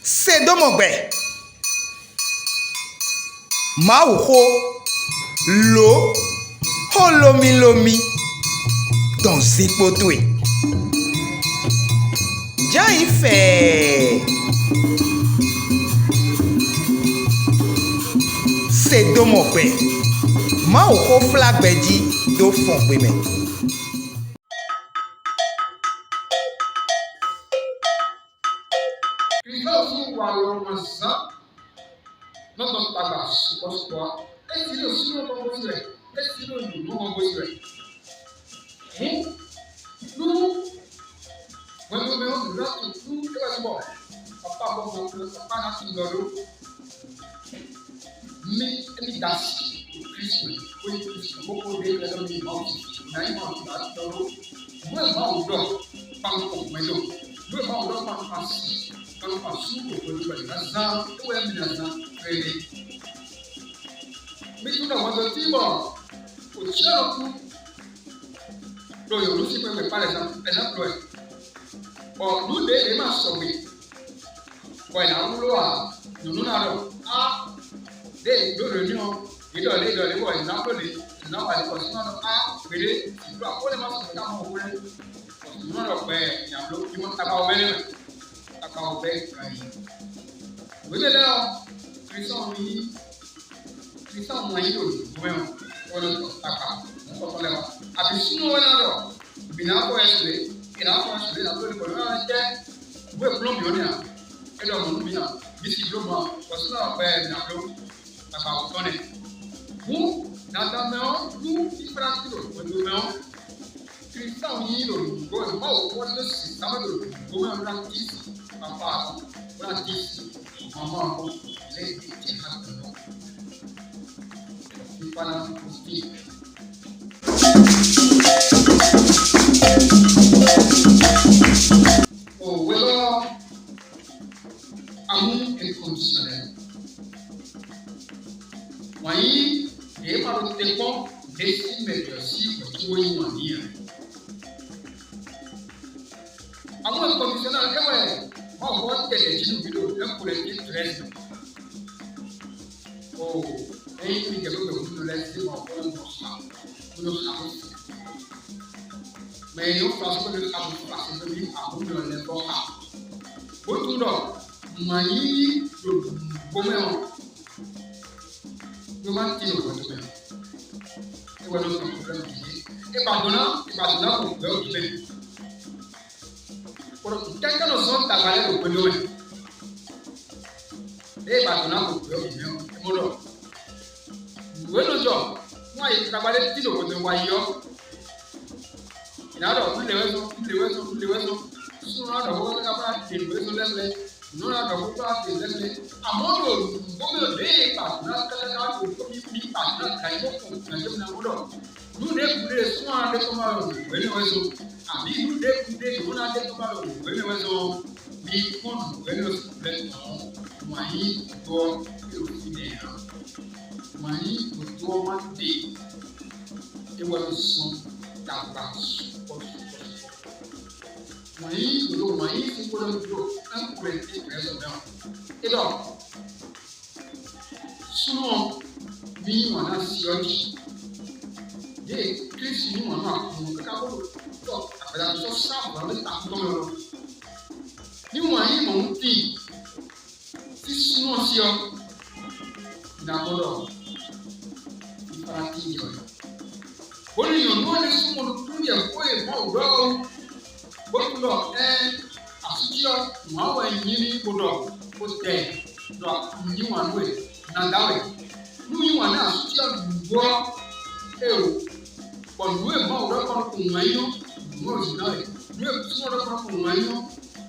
Sédomongbè. Maouho. L'eau. Holomi lomi. Dans zipotoué. Déjà il fait. Sédomongbè. Maouho flag bedi do Fongbé mais. Não pagar suposto esse não se não vamos ver esse não vamos ver quando meu gato tudo é bom papá bom papá na figura me dá Cristo foi Cristo vou poder levar meu irmão na irmão da então meu irmão do para o meu irmão do para passar para passar por coisa razão eu é minha razão mais tudo não é tipo o surtout do eu não sei como par exemplo nous devons nous sauver quand il a un loi nous n'avons pas des réunions et dans les par exemple nous n'avons pas de personnes à faire tu dois pour les masses de la monnaie nous n'avons pas il y a l'eau qui monte à pas ouvert vous êtes là Christian moyen de ouais on tapa on peut là abi sunu wana do bina ko esle ina ko esle na ko ko na te we plomb yo ni a e do mo bina bisi plomb ko suna ba na plomb tapa o tone vous na ta meo vous qui pratique ko do meo Christian yi do go ma o ko le système do go ma practice papa practice maman ko les petits hatons para cumprir. O vuelo aún incondicional. Aí, é para o tempo desse merecido que o imania. Aún incondicional é uma boa televisão vídeo é por ele 13. Et puis, vous nous laissez mon frère, vous nous savez. Mais nous faisons le travail parce que nous avons le l'effort. Beaucoup de manies de commun. Nous allons dire au contraire. Et voilà notre problème. Et pardonnant pour le bien. Pour quelqu'un nous sommes travaillés au commun. Et pardonnant pour le bien. Et voilà. Bueno yo, no hay trabalho de tiro quando eu vou nada, leveso, nada, vou acabar de leveso, não nada, vou para de leveso. Amor, como de para na casa do me para caiu com na muro. Não de só de tomar, leveso. Amigo de não nada de tomar, leveso. Me com leveso, mas tô eu fiz Mani do mate e o som da baixo. Mani do mais e por do amplete resolveu. E do suno mi mana sioji de Cristo ni mana como acabou do apesar do sábado ela tá como ni mani monti se suno sio na modo pratique. Bonne non ne sono tutti poi mauro. Bonne asio mawa nyini bodo pote do ni wanwe na dawe. Ni wana asio bo bonwe mauro ko kungayo no zinawe. Ni sono ko kungayo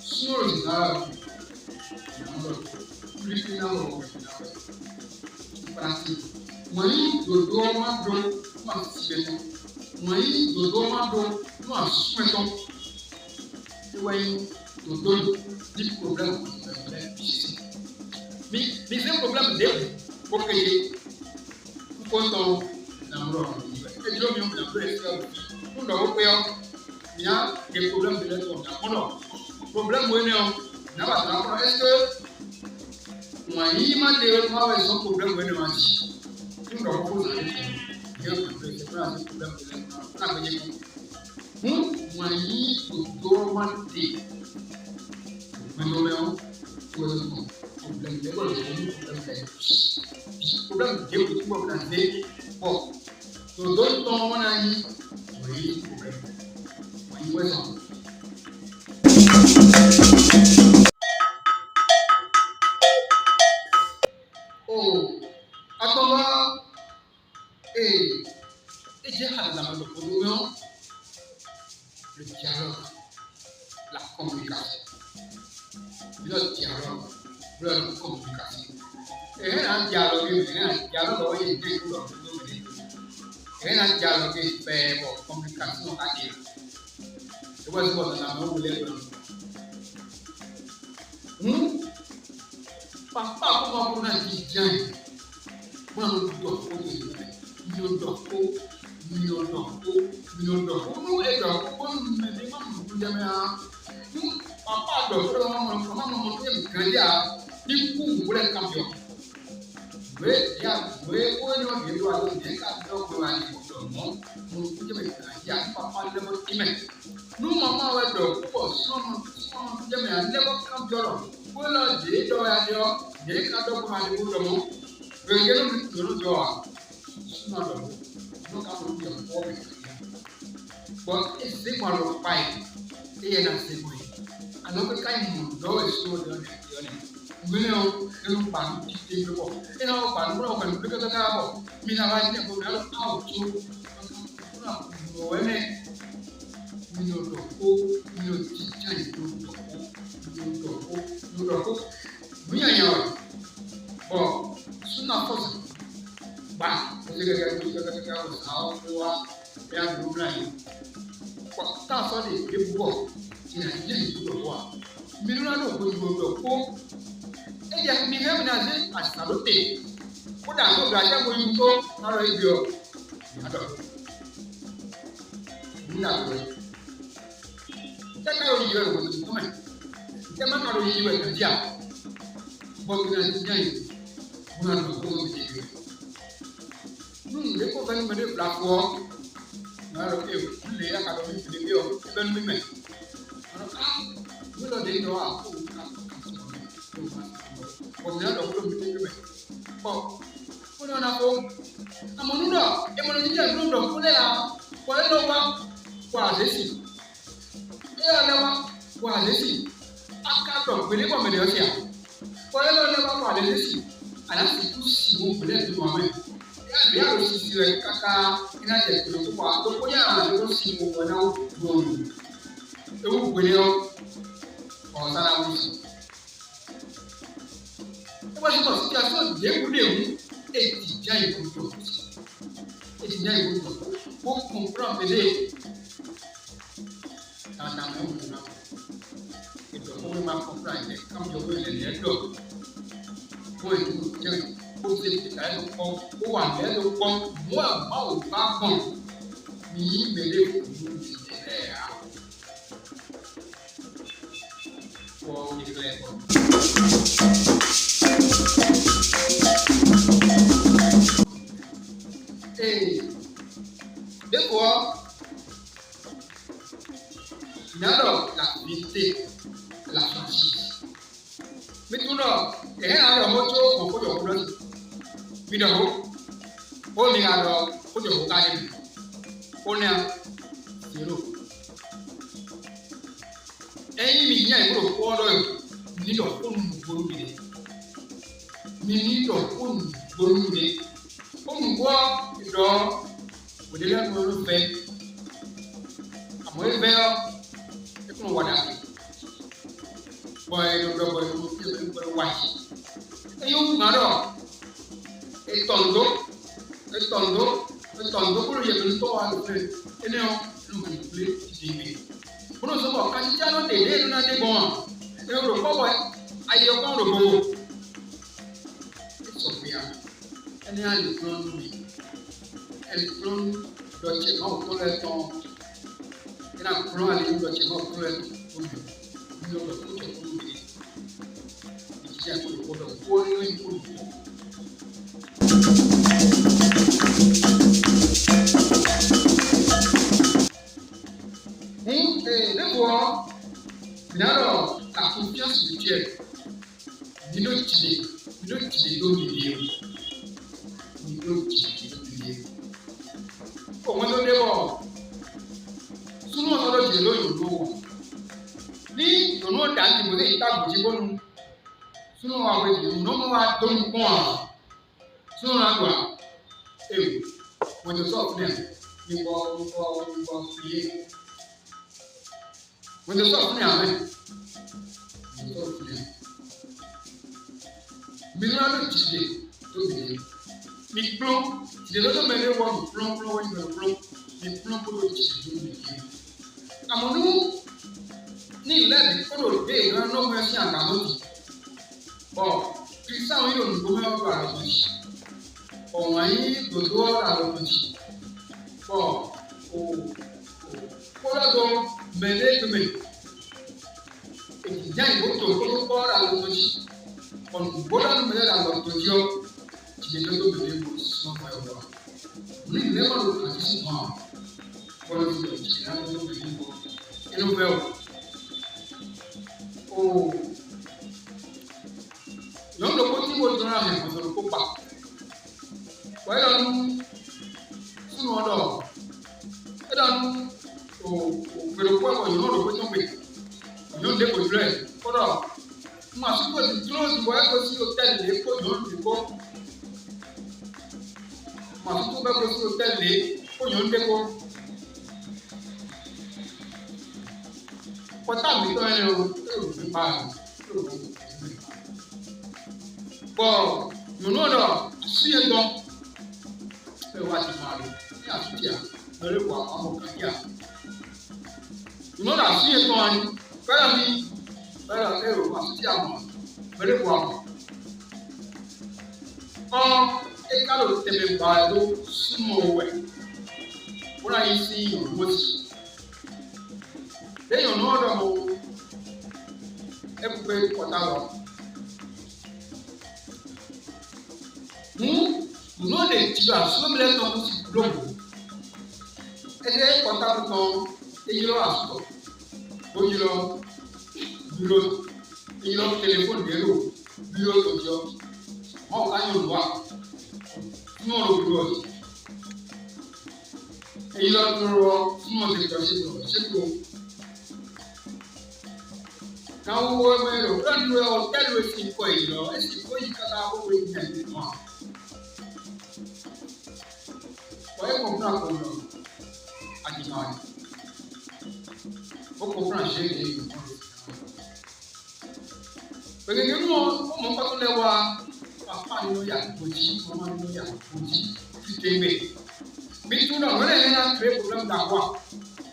sono zinawe. Não, pratique. Mãe do madro, uma sibeta. Mãe do madro, uma sumeton. Eu aí do de problema. Mais tem problema dele, porque quando namorou, é de homem na pressa, não dá o pé. Minha tem problema de letra, não. Problema é não. Na verdade, é que Mani ma de ma we so problem we no anti. You know ko na. You know ko problem na ko je. Mani do man de. Mano meu problème de problème de problème de bon to don ton manani oui problème oui ouais oh attends et j'ai hâte dans le problème le dialogue la communication le dialogue la communication et un dialogue est et un dialogue est fait pour communication à dire c'est quoi ça nous voulons papa comment on a dit tiens moi nous doit nous papa comment il pour les campions. Oui, il y a papa nous maman ouais donc c'est un peu de photo. Pour une photo. D'abord, alors, la confiance spirituelle, Comment d'abord, souvent on a dit l'eau, ni on a dit que il a dit bon, souvent on a dit non, on a donné point, souvent on a quoi, et on ne sort rien, il va prier, on ne sort rien, mais on a dit les plans, c'est le domaine de voir le plan, les plans pour le tissu. À mon nous, ni l'aide pour le bé, un homme merci en Harmonie. Bon, puis ça, oui, on peut même voir la bouche. On a eu le doigt à la bouche. Bon, pour la donc, mêler de mêler. Et il y a une autre pour le corps à la bouche. On peut la mêler à la bouche. Qui est le dos de l'évolution pour le voir. Nous n'avons pas le participant pour le dos de l'évolution. Et nous verrons. Oh, nous le côté où nous avons fait, nous ne pas. Voilà, nous, sous nos dors. Et là, nous, au point où nous avons le côté où nous avons déposé. Voilà. Nous avons fait une clause, nous avons aussi l'hôtel de l'école, nous avons fait ma tout va aussi hôtel les pognon déco pota mi to ene pas bon nous non si donc c'est what il parle ya soutien le voir en mon kia nous non si donc para mi para ma soutien moi le voir et quand le thème balo sumo pour aller ici on voit et on a dans mon et vous pouvez porter nous on est tu vas sur le temps aussi global et les portables sont et il a stop donc il a bureau il a téléphone bureau de job on a une loi non le bureau et il a toujours non c'est tout quand vous voyez le plan de l'hôtel aussi quoi il a est-ce qu'il faut y avoir au maintenant voyez comprendre comment à dimanche vous comprenez j'ai parce que nous on pas tous les voir papa nous y a petit maman nous y a petit tu t'aimes mais tout là on est là très problème d'avoir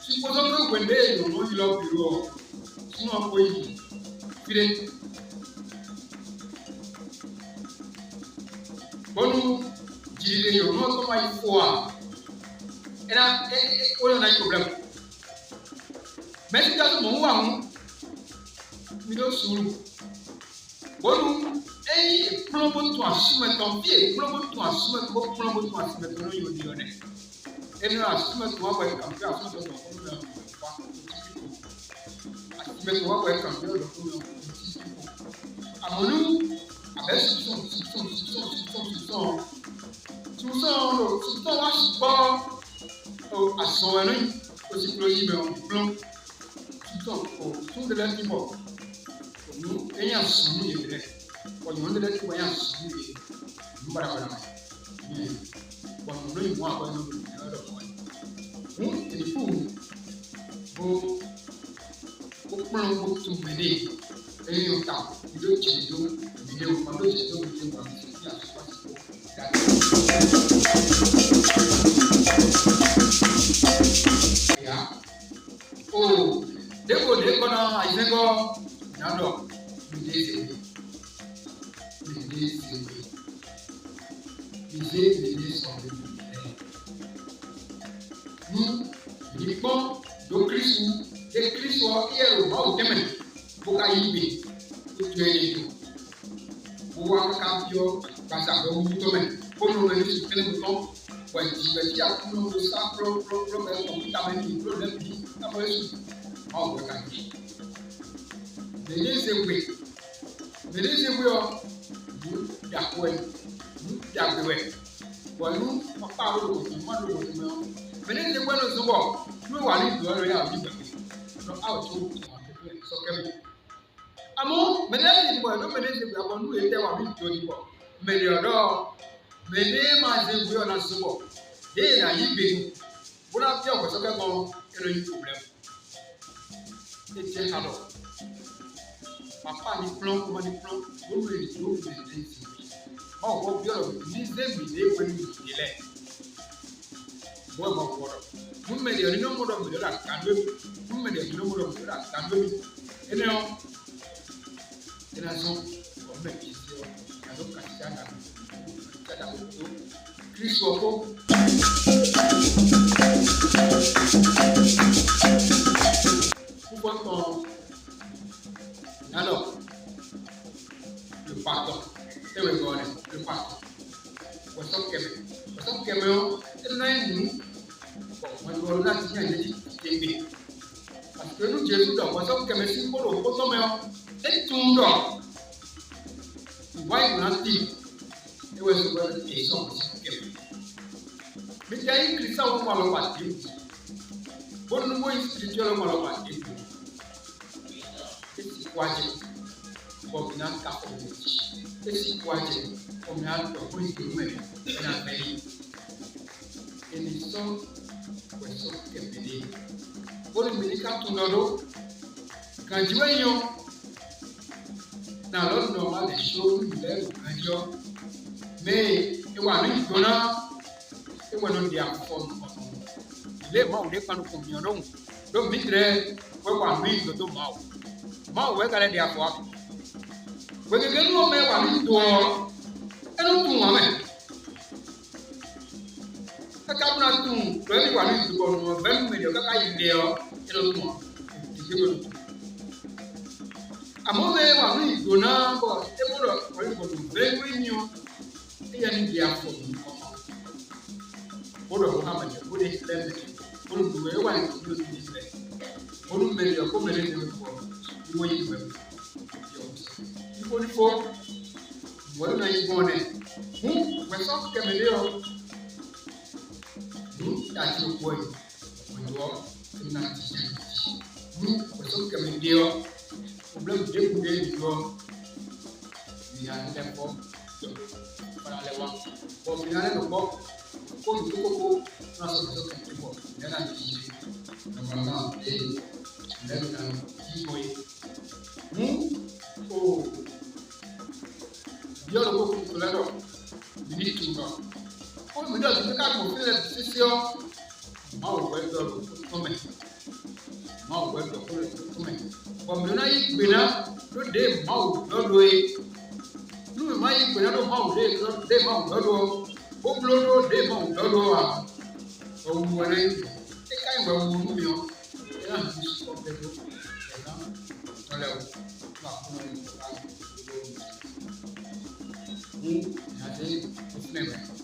supposons que vous vendez nous il a bureau sinon quoi il fait bon dire yo non comment il faut et là on a un problème mais si tu as mon wa mi do suru bon et plombo to assume ton pied plombo to assume ko plombo to assume ton yo di one et nous assume to wa comme ça assume to ko na assume to wa comme ça do amonu avec tout ça va support à son année aussi plomb mais plomb tout de l'animaux nous ayant soumis les quand on est là voyant soumis nous voilà mais quand on est moi quand on est et du coup au plan pour tout mener et au temps vidéo quand le vidéo oh déco non aizengo nando l'idée sont nous uniquement de Christ hier au demain pour aimer pour tuer les tout pouvoir campion, parce que vous tombe, pour nous venir sur le bouton, pour dire à tout le monde ça, problème, après, on va gagner. Venez, vous, d'accord, nous, d'accord. Nous, on parle de gouvernement. Venez, nous, nous, allons nous aller à l'île. Donc, à autour, Amon, menez nous menez nous était à l'île. Mais alors, menez ma zéro dans ce bord. Et la libé, vous l'avez fait au second, et le problème. Et tiens alors. Papa, ni plan, comment ni plan, vous le dites, vous le dites. On va bien lisez, vous le dites. Moi, mon corps. Vous me dites, non, mon homme de la candeur. Vous me dites, non, mon homme de la candeur. Et non, et la zone, on met ici, la zone Castiana, Christophe. Pourquoi qu'on. Alors, le pardon, c'est le pardon. Vous savez que parce que nous, Jésus, nous savons que si nous avons et tout le monde, nous voyons l'antique, et nous avons des gens mais il y a une christian au moins le bâtiment. Bon, nous voyons spirituel au moins le bâtiment. Et c'est quoi, comme il y a un cap de et c'est quoi, comme il y a un cap de et nous sommes Kembele. Pour le médicament Tunaro, quand tu voyons dans l'ordre normal des choses, mais il y a un donnant, il y a un diaphone. Il est mort, il est pas nous combien donc. Donc, il est un mille de mort. Mort, il est un diaphone. Vous avez vu, nous, mais un doigt, et nous, tout, amen. Kakabuna tu, bẹ́ẹ̀ni wà ní ìdúgbò ọ̀nà bẹ́ẹ̀ni mẹ́jọ kaka ìdè ọ́ ẹ̀rọ tó wọ́n ìdígbò tó. Àmọ́ bẹ́ẹ̀ wà ní ìdò náà bọ̀ ẹ̀mọ́dọ̀ wọ́n ìgbọ̀dọ̀ bẹ́ẹ̀ wí ni ọ́ ẹ̀yẹ ní ìdí àpò nìkan. Bọ́dọ̀ wọ́n hàmà jẹ́ bọ́dọ̀ ìfẹ́ mẹ́jọ bọ́dọ̀ dùgbò ẹ̀wà ìdúgbò tó ti fẹ́. Bọ́dọ̀ mẹ́jọ kó mẹ́jọ ní ìwọ̀ ìwọ̀ yìí wẹ̀ ìwọ̀ ní fọ́ wọ́n náà yìí gbọ́n nẹ̀ mú wẹ̀sán kẹmẹ́lẹ́ ọ́. That's your boy. When you are in that group, or some coming deal, problem different day you go. We are in the book. But I want for me, I don't know. For you to go, not so can you go. Then I'm easy. Number one, then I'm easy. Oh, the other book is to let off. You need to go. Oh, we don't look at what this is your. Mau welcome to me. Mau welcome to me. From the night, we now, no day, mau, no way. No, my, we don't mau, day, mau, no do. Oh, blow, day, mau, no do. Oh, when I take time, well, move you. Yeah, this is what they do. Hello. I think it's never.